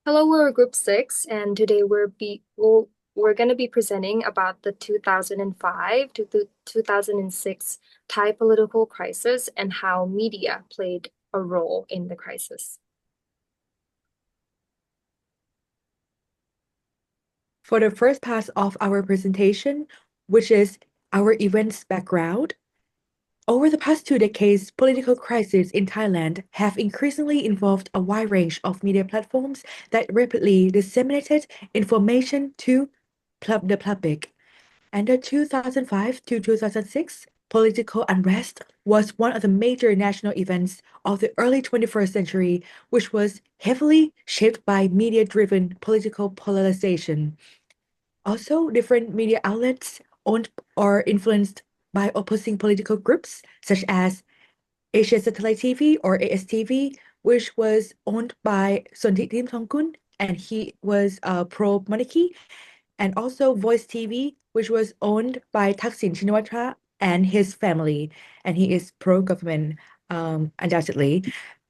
Hello, we're Group 6, and today we're going to be presenting about the 2005 to the 2006 Thai political crisis and how media played a role in the crisis. For the first part of our presentation, which is our events background, over the past 2 decades, political crises in Thailand have increasingly involved a wide range of media platforms that rapidly disseminated information to the public. And the 2005 to 2006 political unrest was one of the major national events of the early 21st century, which was heavily shaped by media-driven political polarization. Also, different media outlets owned or influenced by opposing political groups, such as Asia Satellite TV or ASTV, which was owned by Sonthithim Thongkun, and he was pro-monarchy, and also Voice TV, which was owned by Thaksin Shinawatra and his family, and he is pro-government, undoubtedly.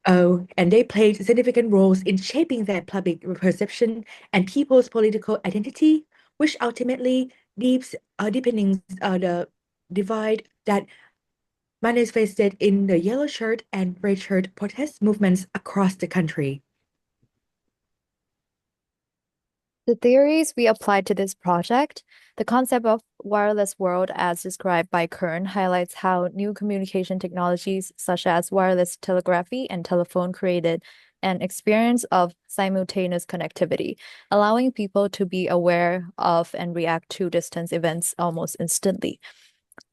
Oh, and they played significant roles in shaping their public perception and people's political identity, which ultimately deepening the divide that manifested in the yellow shirt and red shirt protest movements across the country. The theories we applied to this project, the concept of wireless world as described by Kern highlights how new communication technologies such as wireless telegraphy and telephone created an experience of simultaneous connectivity, allowing people to be aware of and react to distance events almost instantly.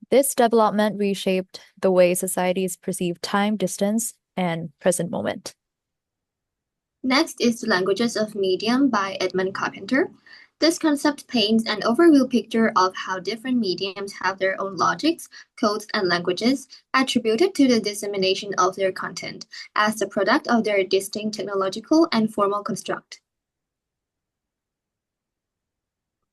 This development reshaped the way societies perceive time, distance, and present moment. Next is The Languages of Medium by Edmund Carpenter. This concept paints an overview picture of how different mediums have their own logics, codes, and languages attributed to the dissemination of their content as the product of their distinct technological and formal construct.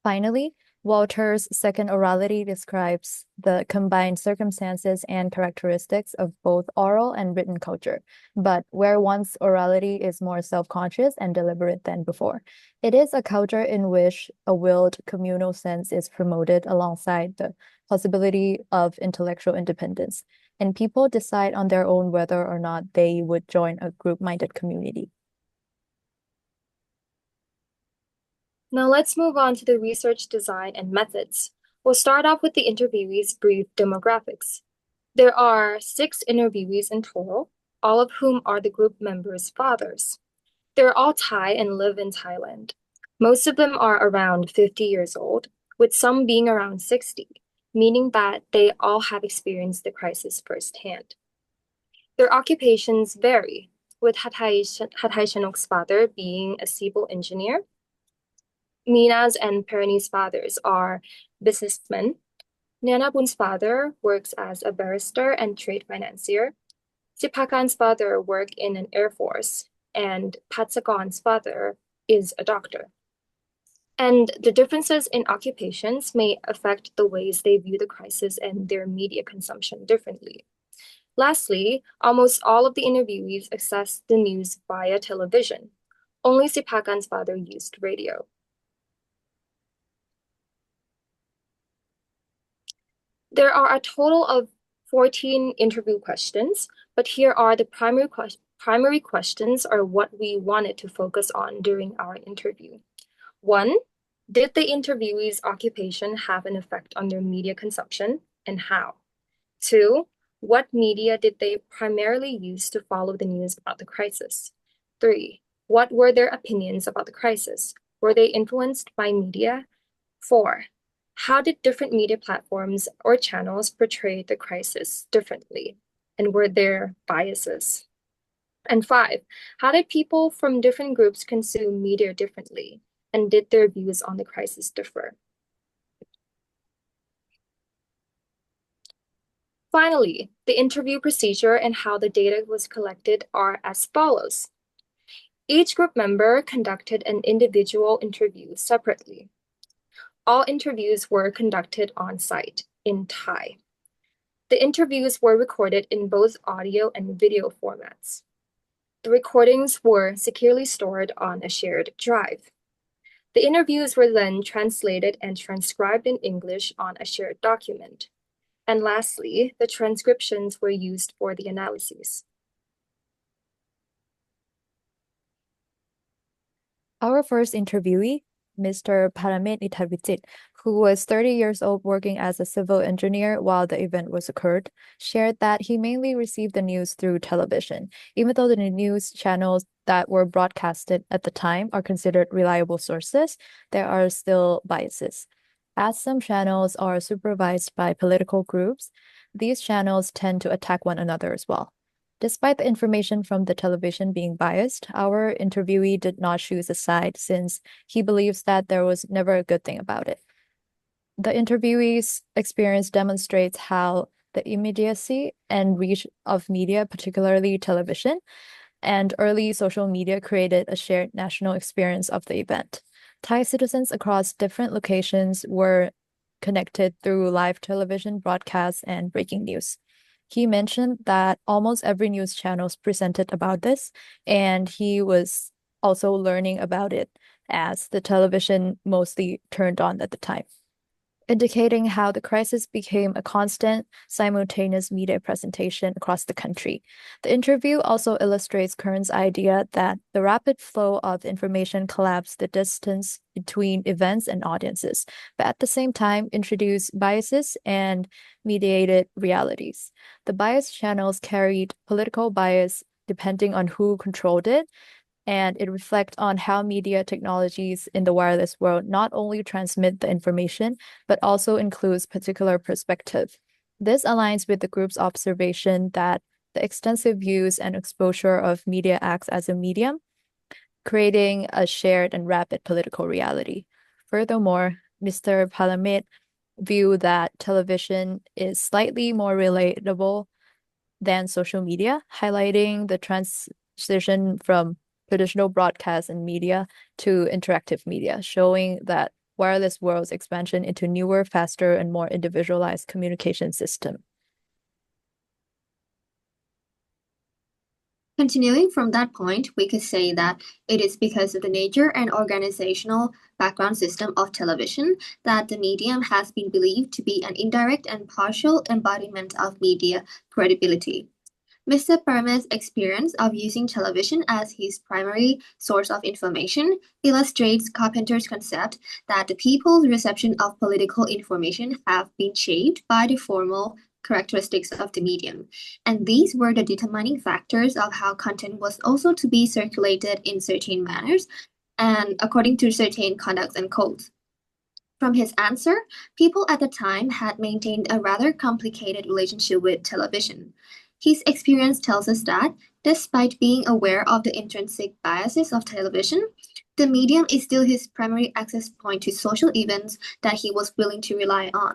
Finally, Walter's second orality describes the combined circumstances and characteristics of both oral and written culture, but where one's orality is more self-conscious and deliberate than before. It is a culture in which a willed communal sense is promoted alongside the possibility of intellectual independence, and people decide on their own whether or not they would join a group-minded community. Now let's move on to the research design and methods. We'll start off with the interviewees' brief demographics. There are 6 interviewees in total, all of whom are the group members' fathers. They're all Thai and live in Thailand. Most of them are around 50 years old, with some being around 60, meaning that they all have experienced the crisis firsthand. Their occupations vary, with Hatay Shanok's father being a civil engineer. Mina's and Perani's fathers are businessmen. Nianabun's father works as a barrister and trade financier. Sipakan's father worked in an air force, and Patsagon's father is a doctor. And the differences in occupations may affect the ways they view the crisis and their media consumption differently. Lastly, almost all of the interviewees accessed the news via television. Only Sipakan's father used radio. There are a total of 14 interview questions, but here are the primary questions are what we wanted to focus on during our interview. 1, did the interviewee's occupation have an effect on their media consumption, and how? 2, what media did they primarily use to follow the news about the crisis? 3, what were their opinions about the crisis? Were they influenced by media? 4, how did different media platforms or channels portray the crisis differently? And were there biases? And 5, how did people from different groups consume media differently? And did their views on the crisis differ? Finally, the interview procedure and how the data was collected are as follows. Each group member conducted an individual interview separately. All interviews were conducted on site in Thai. The interviews were recorded in both audio and video formats. The recordings were securely stored on a shared drive. The interviews were then translated and transcribed in English on a shared document. And lastly, the transcriptions were used for the analyses. Our first interviewee, Mr. Paramit Nitarvitit, who was 30 years old working as a civil engineer while the event was occurred, shared that he mainly received the news through television, even though the news channels that were broadcasted at the time are considered reliable sources, there are still biases. As some channels are supervised by political groups, these channels tend to attack one another as well. Despite the information from the television being biased, our interviewee did not choose a side since he believes that there was never a good thing about it. The interviewee's experience demonstrates how the immediacy and reach of media, particularly television, and early social media created a shared national experience of the event. Thai citizens across different locations were connected through live television broadcasts and breaking news. He mentioned that almost every news channels presented about this, and he was also learning about it as the television mostly turned on at the time, indicating how the crisis became a constant, simultaneous media presentation across the country. The interview also illustrates Kern's idea that the rapid flow of information collapsed the distance between events and audiences, but at the same time introduced biases and mediated realities. The bias channels carried political bias depending on who controlled it, and it reflects on how media technologies in the wireless world not only transmit the information, but also includes particular perspective. This aligns with the group's observation that the extensive use and exposure of media acts as a medium, creating a shared and rapid political reality. Furthermore, Mr. Palamit viewed that television is slightly more relatable than social media, highlighting the transition from traditional broadcast and media to interactive media, showing that wireless world's expansion into newer, faster, and more individualized communication system. Continuing from that point, we could say that it is because of the nature and organizational background system of television that the medium has been believed to be an indirect and partial embodiment of media credibility. Mr. Parma's experience of using television as his primary source of information illustrates Carpenter's concept that the people's reception of political information have been shaped by the formal characteristics of the medium, and these were the determining factors of how content was also to be circulated in certain manners and according to certain conducts and codes. From his answer, people at the time had maintained a rather complicated relationship with television. His experience tells us that, despite being aware of the intrinsic biases of television, the medium is still his primary access point to social events that he was willing to rely on.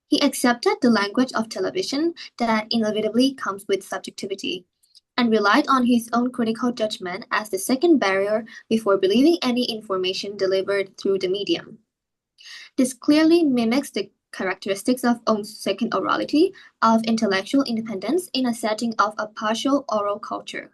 He accepted the language of television that inevitably comes with subjectivity, and relied on his own critical judgment as the second barrier before believing any information delivered through the medium. This clearly mimics the characteristics of Ong's second orality of intellectual independence in a setting of a partial oral culture.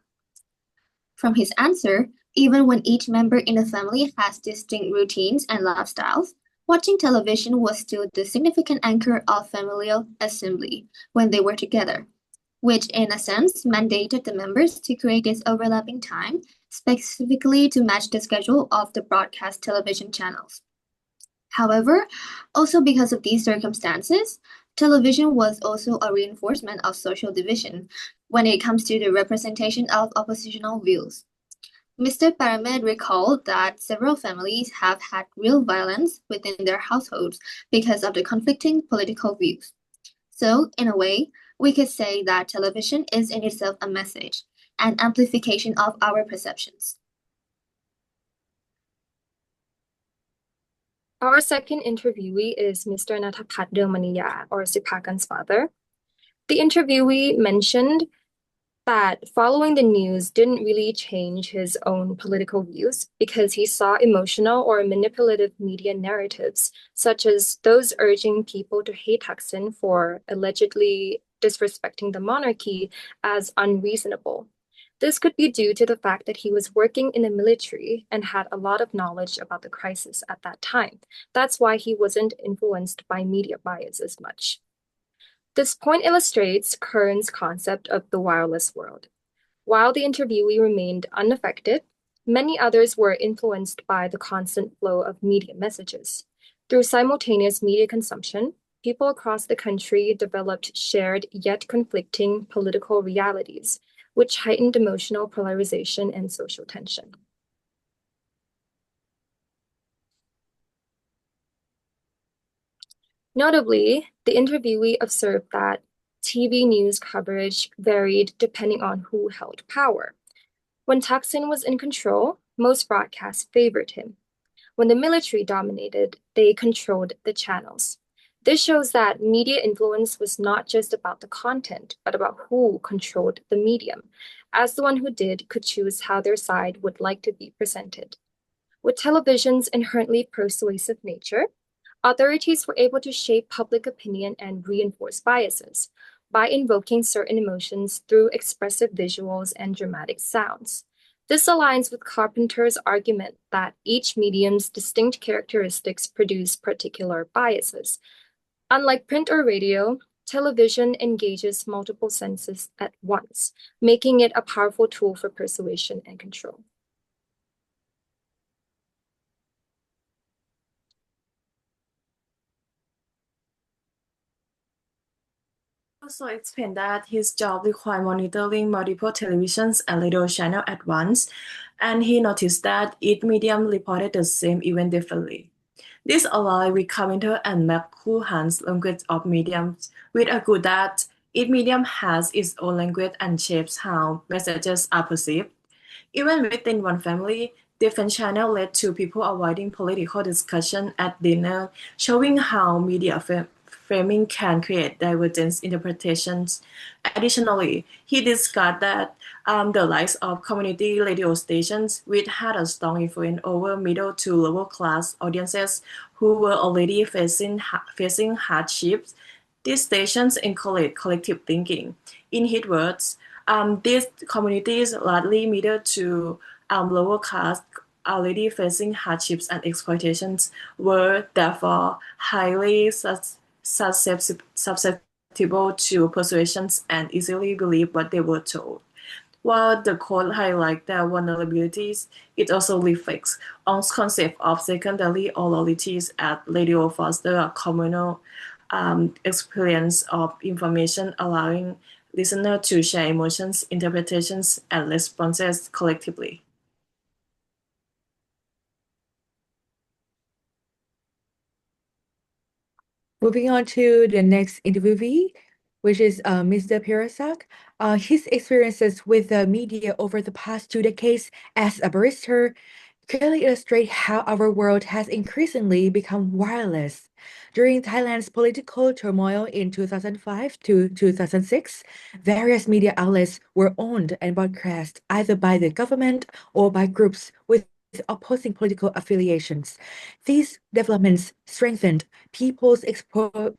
From his answer, even when each member in the family has distinct routines and lifestyles, watching television was still the significant anchor of familial assembly when they were together, which in a sense mandated the members to create this overlapping time specifically to match the schedule of the broadcast television channels. However, also because of these circumstances, television was also a reinforcement of social division when it comes to the representation of oppositional views. Mr. Paramed recalled that several families have had real violence within their households because of the conflicting political views. So, in a way, we could say that television is in itself a message, an amplification of our perceptions. Our second interviewee is Mr. Natapat Maniya, or Sipakan's father. The interviewee mentioned that following the news didn't really change his own political views because he saw emotional or manipulative media narratives, such as those urging people to hate Thaksin for allegedly disrespecting the monarchy, as unreasonable. This could be due to the fact that he was working in the military and had a lot of knowledge about the crisis at that time. That's why he wasn't influenced by media bias as much. This point illustrates Kern's concept of the wireless world. While the interviewee remained unaffected, many others were influenced by the constant flow of media messages. Through simultaneous media consumption, people across the country developed shared yet conflicting political realities, which heightened emotional polarization and social tension. Notably, the interviewee observed that TV news coverage varied depending on who held power. When Thaksin was in control, most broadcasts favored him. When the military dominated, they controlled the channels. This shows that media influence was not just about the content, but about who controlled the medium, as the one who did could choose how their side would like to be presented. With television's inherently persuasive nature, authorities were able to shape public opinion and reinforce biases by invoking certain emotions through expressive visuals and dramatic sounds. This aligns with Carpenter's argument that each medium's distinct characteristics produce particular biases. Unlike print or radio, television engages multiple senses at once, making it a powerful tool for persuasion and control. Also explained that his job required monitoring multiple televisions and radio channels at once, and he noticed that each medium reported the same event differently. This allowed with Carpenter and McLuhan's language of mediums, which argued that each medium has its own language and shapes how messages are perceived. Even within one family, different channels led to people avoiding political discussion at dinner, showing how media framing can create divergent interpretations. Additionally, he discussed that the rise of community radio stations, which had a strong influence over middle to lower class audiences who were already facing hardships, these stations encourage collective thinking. In his words, these communities, largely middle to lower class, already facing hardships and exploitations, were therefore highly susceptible to persuasions and easily believed what they were told. While the code highlights their vulnerabilities, it also reflects on concept of secondary or loyalties as radio foster a communal experience of information, allowing listeners to share emotions, interpretations, and responses collectively. Moving on to the next interviewee, which is Mr. Pirasak. His experiences with the media over the past 2 decades as a barrister clearly illustrate how our world has increasingly become wireless. During Thailand's political turmoil in 2005 to 2006, various media outlets were owned and broadcast either by the government or by groups with opposing political affiliations. These developments strengthened people's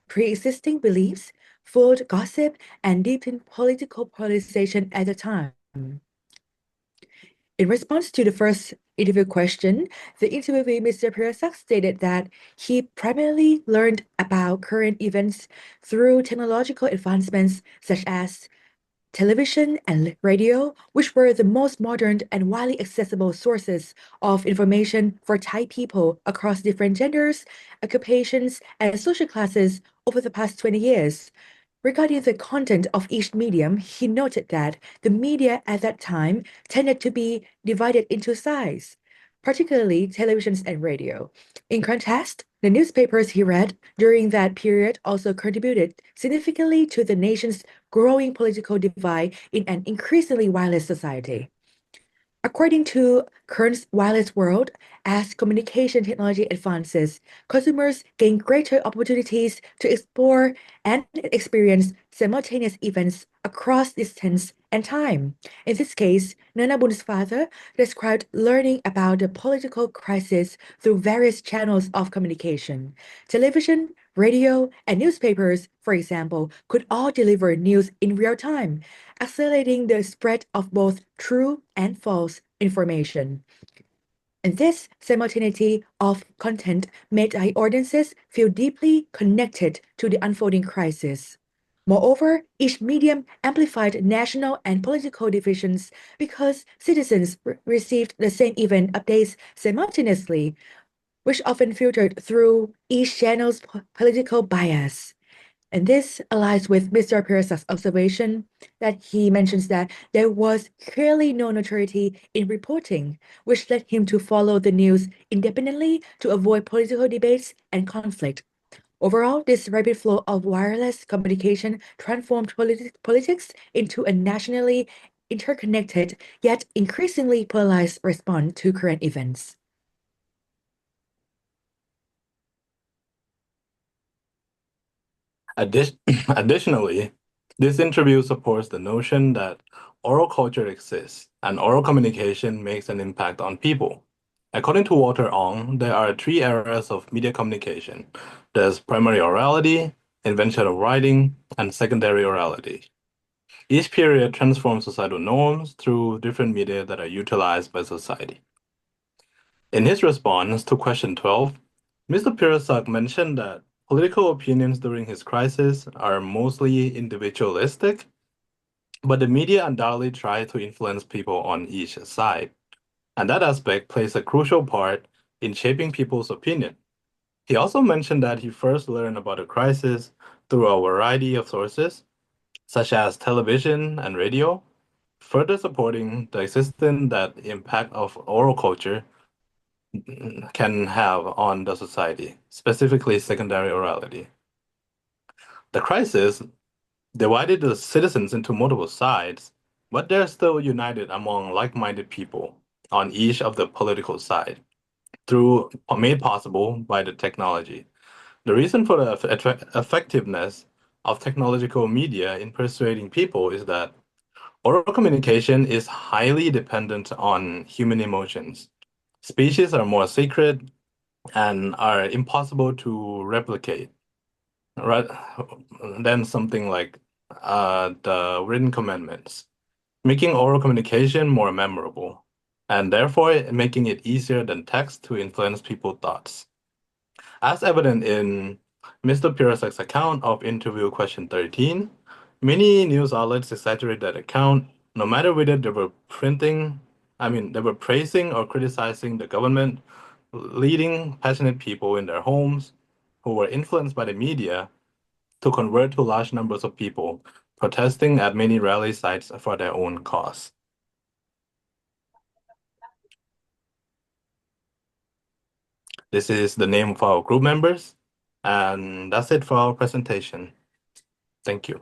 pre-existing beliefs, fueled gossip, and deepened political polarization at the time. In response to the first interview question, the interviewee, Mr. Pirasak, stated that he primarily learned about current events through technological advancements such as television and radio, which were the most modern and widely accessible sources of information for Thai people across different genders, occupations, and social classes over the past 20 years. Regarding the content of each medium, he noted that the media at that time tended to be divided into sides, particularly televisions and radio. In contrast, the newspapers he read during that period also contributed significantly to the nation's growing political divide in an increasingly wireless society. According to Kern's wireless world, as communication technology advances, consumers gain greater opportunities to explore and experience simultaneous events across distance and time. In this case, Nana Bun's father described learning about the political crisis through various channels of communication. Television, radio, and newspapers, for example, could all deliver news in real time, accelerating the spread of both true and false information. And this simultaneity of content made our audiences feel deeply connected to the unfolding crisis. Moreover, each medium amplified national and political divisions because citizens received the same event updates simultaneously, which often filtered through each channel's political bias. And this aligns with Mr. Pierce's observation that he mentions that there was clearly no neutrality in reporting, which led him to follow the news independently to avoid political debates and conflict. Overall, this rapid flow of wireless communication transformed politics into a nationally interconnected yet increasingly polarized response to current events. Additionally, this interview supports the notion that oral culture exists and oral communication makes an impact on people. According to Walter Ong, there are three eras of media communication. There's primary orality, invention of writing, and secondary orality. Each period transforms societal norms through different media that are utilized by society. In his response to question 12, Mr. Pirasak mentioned that political opinions during his crisis are mostly individualistic, but the media undoubtedly try to influence people on each side. And that aspect plays a crucial part in shaping people's opinion. He also mentioned that he first learned about the crisis through a variety of sources, such as television and radio, further supporting the existence that impact of oral culture can have on the society, specifically secondary orality. The crisis divided the citizens into multiple sides, but they're still united among like-minded people on each of the political side through made possible by the technology. The reason for the effectiveness of technological media in persuading people is that oral communication is highly dependent on human emotions. Speeches are more sacred and are impossible to replicate, right? Than something like the written commandments, making oral communication more memorable, and therefore making it easier than text to influence people's thoughts. As evident in Mr. Pirasak's account of interview question 13, many news outlets exaggerate that account, no matter whether they were praising or criticizing the government, leading passionate people in their homes who were influenced by the media to convert to large numbers of people, protesting at many rally sites for their own cause. This is the name of our group members, and that's it for our presentation. Thank you.